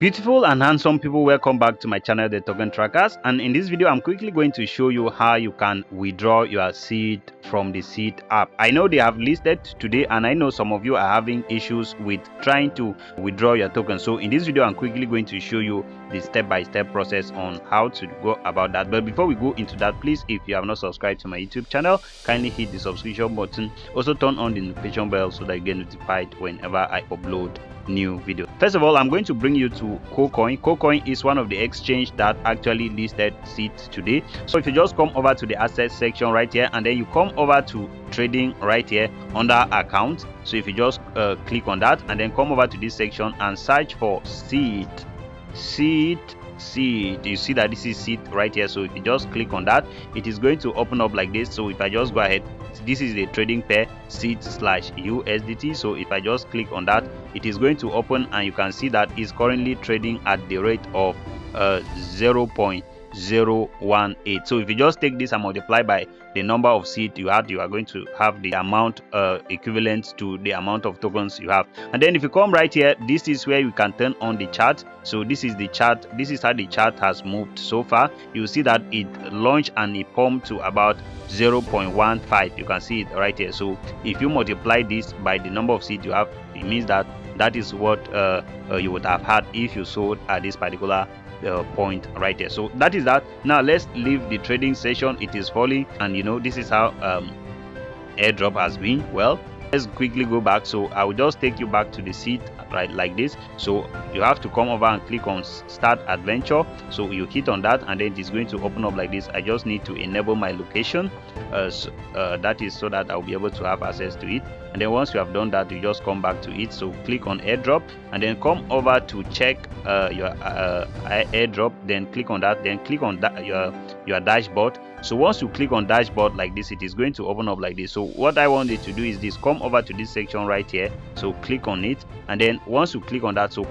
Beautiful and handsome people, welcome back to my channel, The Token Trackers. And in this video I'm quickly going to show you how you can withdraw your seed from the seed app. I know they have listed today, and I know some of you are having issues with trying to withdraw your token. So in this video I'm quickly going to show you the step-by-step process on how to go about that. But before we go into that, please, if you have not subscribed to my YouTube channel, kindly hit the subscription button. Also turn on the notification bell so that you get notified whenever I upload new video. First of all, I'm going to bring you to Coco Coin. Coco Coin is one of the exchange that actually listed seeds today. So if you just come over to the assets section right here, and then you come over to trading right here under account. So if you just click on that and then come over to this section and search for seed, you see that this is seed right here. So if you just click on that, it is going to open up like this. So if I just go ahead, this is the trading pair seed/USDT. so if I just click on that, it is going to open, and you can see that it's currently trading at the rate of 0.018. So if you just take this and multiply by the number of seed you have, you are going to have the amount equivalent to the amount of tokens you have. And then if you come right here, this is where you can turn on the chart. So this is the chart. This is how the chart has moved so far. You see that it launched and it pumped to about 0.15. you can see it right here. So if you multiply this by the number of seed you have, it means that that is what you would have had if you sold at this particular point right there. So that is that. Now let's leave the trading session. It is falling, and you know, this is how airdrop has been. Well, let's quickly go back. So I will just take you back to the seed right like this. So you have to come over and click on start adventure. So you hit on that, and then it is going to open up like this. I just need to enable my location, that is so that I'll be able to have access to it. And then once you have done that, you just come back to it. So click on airdrop, and then come over to check your airdrop. Then click on that, then click on that your dashboard. So once you click on dashboard like this, it is going to open up like this. So what I want you to do is this: come over to this section right here. So click on it, and then once you click on that, so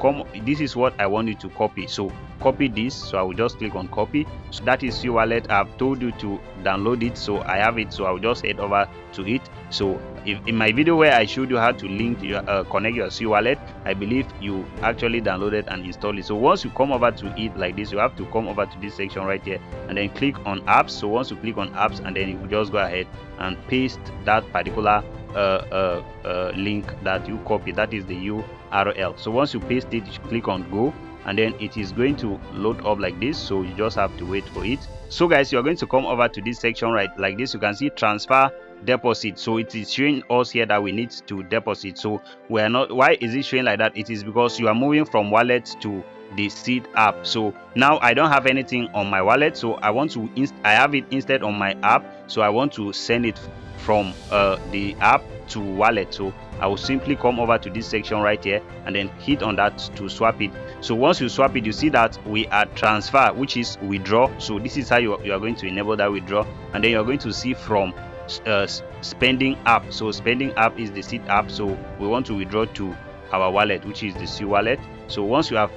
this is what I want you to copy. So copy this. So I will just click on copy. So that is your wallet. I've told you to download it, so I have it. So I will just head over to it. So if in my video where I showed you how to link your connect your C wallet, I believe you actually downloaded and installed it. So once you come over to it like this, you have to come over to this section right here and then click on apps. So once you click on apps, and then you just go ahead and paste that particular link that you copy, that is the URL. So once you paste it, you click on go, and then it is going to load up like this. So you just have to wait for it. So guys, you're going to come over to this section right like this. You can see transfer deposit. So it is showing us here that we need to deposit. So we are not, why is it showing like that? It is because you are moving from wallet to the seed app. So now I don't have anything on my wallet, so I want to I have it instead on my app. So I want to send it from the app to wallet. So I will simply come over to this section right here and then hit on that to swap it. So once you swap it, you see that we are transfer, which is withdraw. So this is how you are going to enable that withdraw, and then you're going to see from spending app. So spending app is the seed app. So we want to withdraw to our wallet, which is the C wallet. So once you have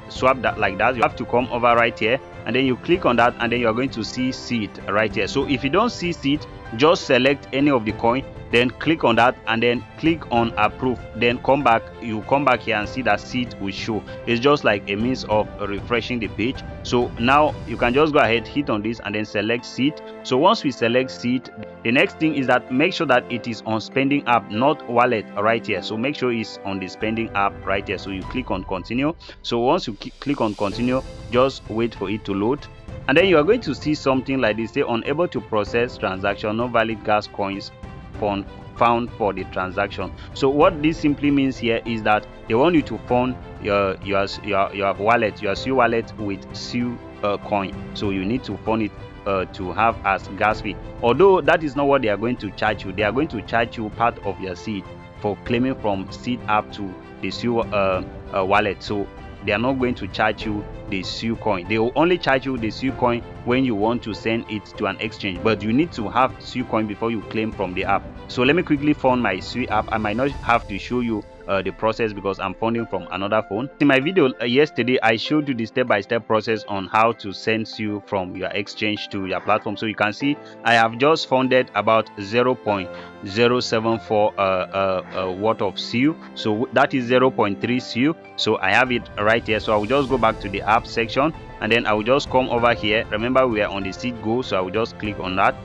swapped that like that, you have to come over right here, and then you click on that, and then you are going to see seed right here. So if you don't see seed, just select any of the coin, then click on that, and then click on approve, then come back. You come back here and see that seed will show. It's just like a means of refreshing the page. So now you can just go ahead, hit on this, and then select seed. So once we select seed, the next thing is that make sure that it is on spending app, not wallet right here. So make sure it's on the spending app right here. So you click on continue. So once you click on continue, just wait for it to load, and then you are going to see something like this: say unable to process transaction, no valid gas coins found for the transaction. So what this simply means here is that they want you to fund your wallet, your C wallet with C coin. So you need to fund it to have as gas fee. Although that is not what they are going to charge you. They are going to charge you part of your seed for claiming from seed app to the C wallet. So they are not going to charge you the C coin. They will only charge you the C coin when you want to send it to an exchange, but you need to have C coin before you claim from the app. So let me quickly fund my C app. I might not have to show you the process because I'm funding from another phone. In my video yesterday, I showed you the step-by-step process on how to send SEU from your exchange to your platform. So you can see I have just funded about 0.074 worth of SEU, so that is 0.3 SEU. So I have it right here. So I will just go back to the app section, and then I will just come over here. Remember, we are on the seed go, so I will just click on that.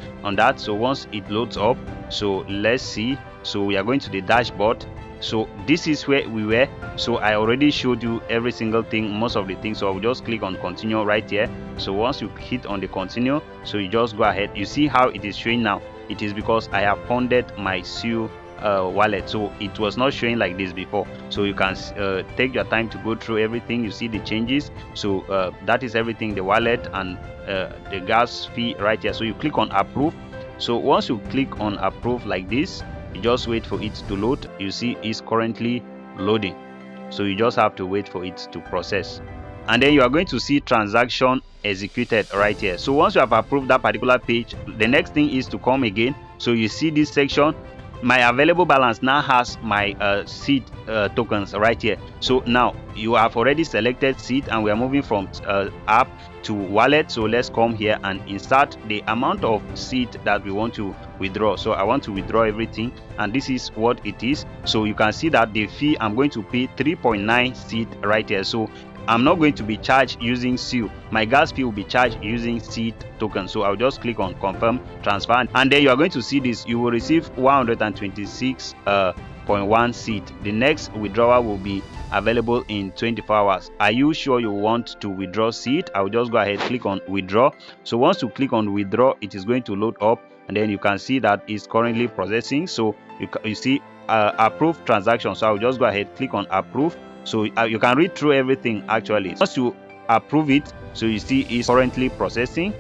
So once it loads up, so let's see. So we are going to the dashboard. So this is where we were. So I already showed you every single thing, most of the things. So I will just click on continue right here. So once you hit on the continue, so you just go ahead. You see how it is showing now. It is because I have funded my SEU wallet, so it was not showing like this before. So you can take your time to go through everything. You see the changes. So that is everything, the wallet and the gas fee right here. So you click on approve. So once you click on approve like this, you just wait for it to load. You see it's currently loading, so you just have to wait for it to process, and then you are going to see transaction executed right here. So once you have approved that particular page, the next thing is to come again. So you see this section, my available balance now has my seed tokens right here. So now you have already selected seed, and we are moving from app to wallet. So let's come here and insert the amount of seed that we want to withdraw. So I want to withdraw everything, and this is what it is. So you can see that the fee, I'm going to pay 3.9 seed right here. So I'm not going to be charged using SEU. My gas fee will be charged using seed token. So I'll just click on confirm transfer, and then you are going to see this. You will receive 126.1 seed. The next withdrawal will be available in 24 hours. Are you sure you want to withdraw seed? I'll just go ahead, click on withdraw. So once you click on withdraw, it is going to load up, and then you can see that it's currently processing. So you see approve transaction. So I'll just go ahead, click on approve. So you can read through everything actually. Once you approve it, so you see it's currently processing.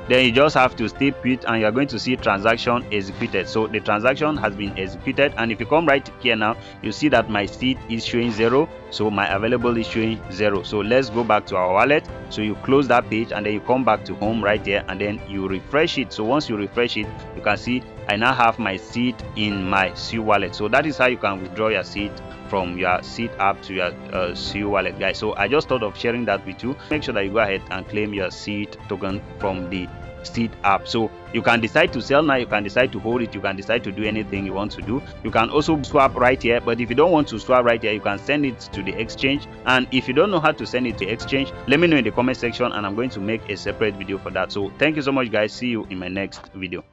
Then you just have to stay put, and you're going to see transaction executed. So the transaction has been executed, and if you come right here now, you see that my seed is showing 0, so my available is showing 0. So let's go back to our wallet. So you close that page, and then you come back to home right here, and then you refresh it. So once you refresh it, you can see I now have my seed in my SEU wallet. So that is how you can withdraw your seed from your seed app to your SEU wallet, guys. So I just thought of sharing that with you. Make sure that you go ahead and claim your seed token from the seed app. So you can decide to sell now, you can decide to hold it, you can decide to do anything you want to do. You can also swap right here, but if you don't want to swap right here, you can send it to the exchange. And if you don't know how to send it to exchange, let me know in the comment section, and I'm going to make a separate video for that. So thank you so much, guys. See you in my next video.